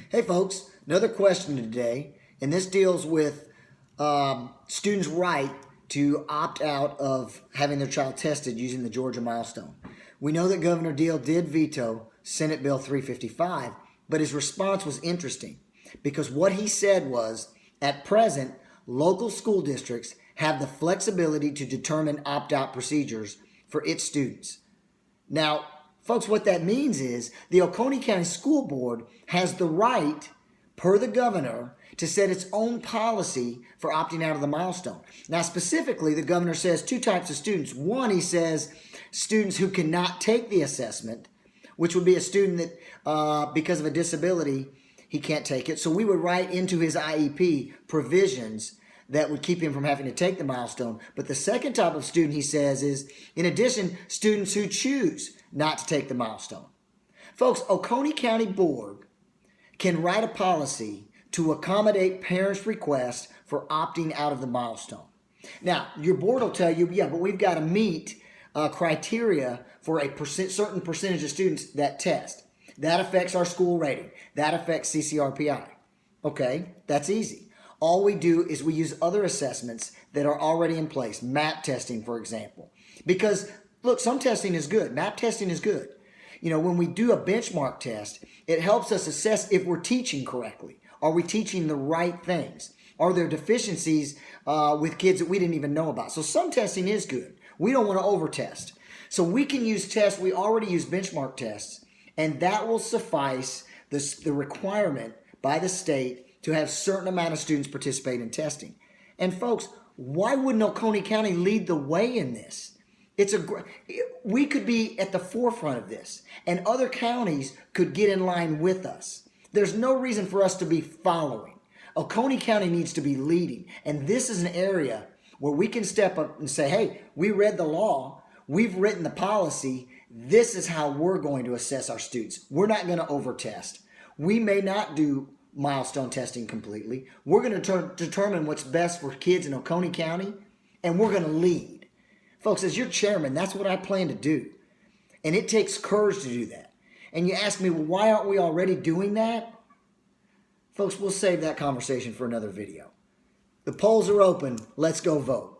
Hey folks, another question today, and this deals with students' right to opt out of having their child tested using the Georgia Milestone. We know that Governor Deal did veto Senate Bill 355, but his response was interesting because what he said was, at present, local school districts have the flexibility to determine opt-out procedures for its students. Now, folks, what that means is the Oconee County School Board has the right, per the governor, to set its own policy for opting out of the milestone. Now, specifically, the governor says two types of students. One, he says students who cannot take the assessment, which would be a student that, because of a disability, he can't take it. So we would write into his IEP provisions that would keep him from having to take the milestone. But the second type of student, he says, is, in addition, students who choose not to take the milestone. Folks, Oconee County Board can write a policy to accommodate parents' requests for opting out of the milestone. Now, your board will tell you, yeah, but we've got to meet criteria for a certain percentage of students that test. That affects our school rating. That affects CCRPI. Okay, that's easy. All we do is we use other assessments that are already in place, MAP testing, for example. Because, look, some testing is good. MAP testing is good. You know, when we do a benchmark test, it helps us assess if we're teaching correctly. Are we teaching the right things? Are there deficiencies with kids that we didn't even know about? So some testing is good. We don't want to over-test. So we can use tests. We already use benchmark tests, and that will suffice the requirement by the state to have a certain amount of students participate in testing. And folks, why wouldn't Oconee County lead the way in this? We could be at the forefront of this, and other counties could get in line with us. There's no reason for us to be following. Oconee County needs to be leading, and this is an area where we can step up and say, hey, we read the law, we've written the policy, this is how we're going to assess our students. We're not going to over-test. We may not do milestone testing completely. We're going to determine what's best for kids in Oconee County, and we're going to lead. Folks, as your chairman, that's what I plan to do. And it takes courage to do that. And you ask me, well, why aren't we already doing that? Folks, we'll save that conversation for another video. The polls are open. Let's go vote.